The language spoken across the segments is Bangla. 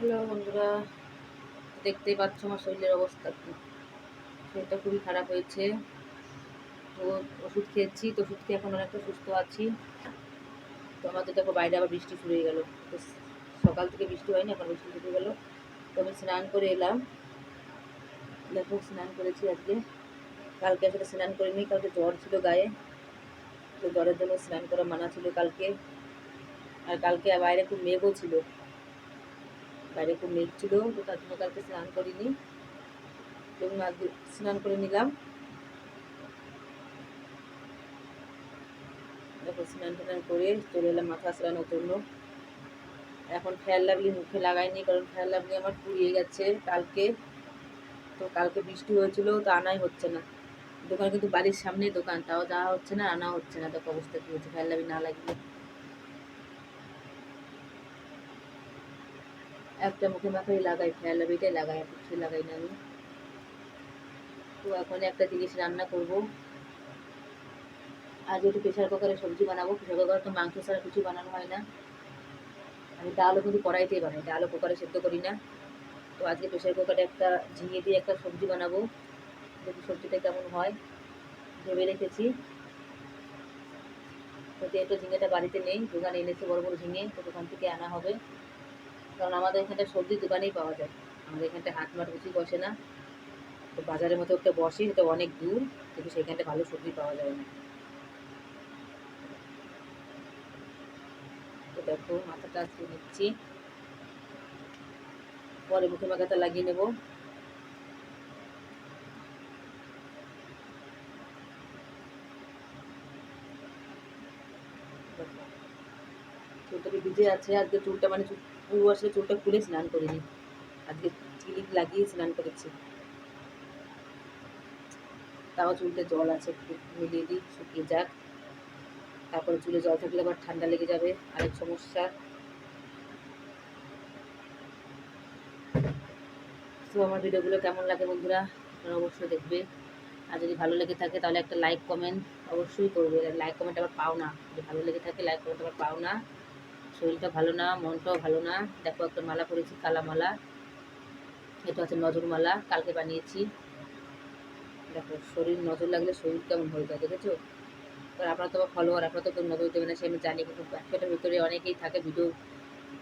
হ্যালো বন্ধুরা, দেখতেই পাচ্ছ আমার শরীরের অবস্থা কি। শরীরটা খুবই খারাপ হয়েছে। তো ওষুধ খেয়েছি, তো ওষুধ খেয়ে এখন অনেকটা সুস্থ আছি। তো আমাদের দেখো বাইরে আবার বৃষ্টি শুরু হয়ে গেল। তো সকাল থেকে বৃষ্টি হয়নি, এখন বৃষ্টি শুরু হয়ে গেল। তো আমি স্নান করে এলাম। দেখো স্নান করেছি আজকে। কালকে আসলে স্নান করিনি, কালকে জ্বর ছিল গায়ে। তো জ্বরের জন্য স্নান করা মানা ছিল কালকে। আর কালকে বাইরে খুব মেঘও ছিল, বাইরে খুব মেঘ ছিল, তো তার জন্য কালকে স্নান করিনি। তো আজকে স্নান করে নিলাম। দেখো স্নান টান করে চলে এলাম মাথা আঁচড়ানোর জন্য। এখন ফেয়ার লাভলি মুখে লাগাইনি, কারণ ফেয়ার লাভলি আমার পুড়িয়ে গেছে কালকে। তো কালকে বৃষ্টি হয়েছিল, তো আনাই হচ্ছে না। দোকান কিন্তু বাড়ির সামনেই দোকান, তাও যাওয়া হচ্ছে না, আনা হচ্ছে না। দেখো অবস্থা কি হচ্ছে ফেয়ার লাভলি না লাগলে। একটা মুখে মাখাই লাগাই, ফেয়ার লাভলিটাই লাগাই, আর কিছু লাগাই না আমি। তো এখন একটা জিনিস রান্না করব। আজ একটু প্রেশার কুকারে সবজি বানাবো। প্রেশার কুকারে তো মাংস ছাড়া কিছু বানানো হয় না। আমি ডালও কিন্তু কড়াইতেই বানাই, ডালও কুকারে সেদ্ধ করি না। তো আজকে প্রেশার কুকারে একটা ঝিঙে দিয়ে একটা সবজি বানাবো। দেখি সবজিটা কেমন হয়, ভেবে রেখেছি। তো যেহেতু ঝিঙেটা বাড়িতে নেই, দোকানে এনেছে বড় বড় ঝিঙে, তো দোকান থেকে আনা হবে। কারণ আমাদের এখানটা সবজি দোকানেই পাওয়া যায়, আমাদের এখানটা হাট মাট কিছুই বসে না। তো বাজারের মতো একটা বসে, সেটা অনেক দূর, কিন্তু সেখানটা ভালো সবজি পাওয়া যায় না। তো দেখো মাথাটা আজকে নিচ্ছি, পরে মুখে মাথাটা লাগিয়ে নেবো। চুলটা ভিজে আছে আজকে, চুলটা মানে পুরো আসলে চুলটা খুলে স্নান করিনি, আজকে ক্লিপ লাগিয়ে স্নান করেছি। তাও চুলতে জল আছে, একটু মিলিয়ে দিই শুকিয়ে যাক। তারপরে চুলে জল থাকলে আবার ঠান্ডা লেগে যাবে, আরেক সমস্যা। তো আমার ভিডিওগুলো কেমন লাগে বন্ধুরা, আপনারা অবশ্যই দেখবে। আর যদি ভালো লেগে থাকে তাহলে একটা লাইক কমেন্ট অবশ্যই করবে। লাইক কমেন্ট আবার পাও না, যদি ভালো লেগে থাকে লাইক কমেন্ট আবার পাও না। শরীরটা ভালো না, মনটাও ভালো না। দেখো একটা মালা পরেছি, কালা মালা। এটা হচ্ছে নজর মালা, কালকে বানিয়েছি। দেখো শরীর নজর লাগলে শরীর কেমন হয়ে যায়, দেখেছো? কারণ আপনারা তো ফলোয়ার, আপনারা তো কেউ নজর দেবে না সে আমি জানি, কিন্তু ব্যবসাটার ভিতরে অনেকেই থাকে ভিডিও,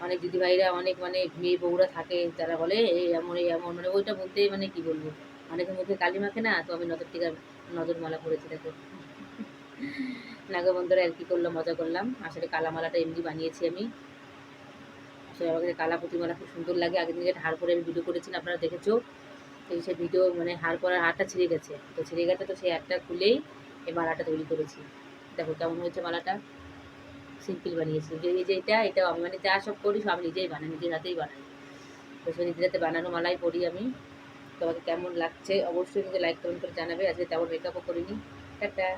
অনেক দিদিভাইরা, অনেক মানে মেয়ে বউরা থাকে যারা বলে এই এমন এই এমন, মানে ওইটা বলতেই মানে কি বলবো, অনেকের মুখে কালি মাখে না। তো আমি নজর টিকা, নজর মালা পরেছি দেখো। নাগা বন্ধুরা আর কি করলাম, মজা করলাম। আসলে কালা মালাটা এমনি বানিয়েছি আমি। আসলে আমাকে কালা প্রতিমালা খুব সুন্দর লাগে। আগের দিকে হার পরে আমি ভিডিও করেছি, আপনারা দেখেছো। এই সে ভিডিও মানে হার পরার হারটা ছিঁড়ে গেছে, তো ছিঁড়ে গেছে, তো সেই হারটা খুলেই এই মালাটা তৈরি করেছি। দেখো কেমন হয়েছে মালাটা, সিম্পল বানিয়েছি। যে এই যে এটা আমি মানে যা সব করি সব নিজেই বানাই, নিজের হাতেই বানাই। তো সেই নিজের হাতে বানানো মালাই পরি আমি। তোমাকে কেমন লাগছে অবশ্যই কিন্তু লাইক কমেন্ট করে জানাবে। আজকে তেমন মেকআপও করিনি। টাটা।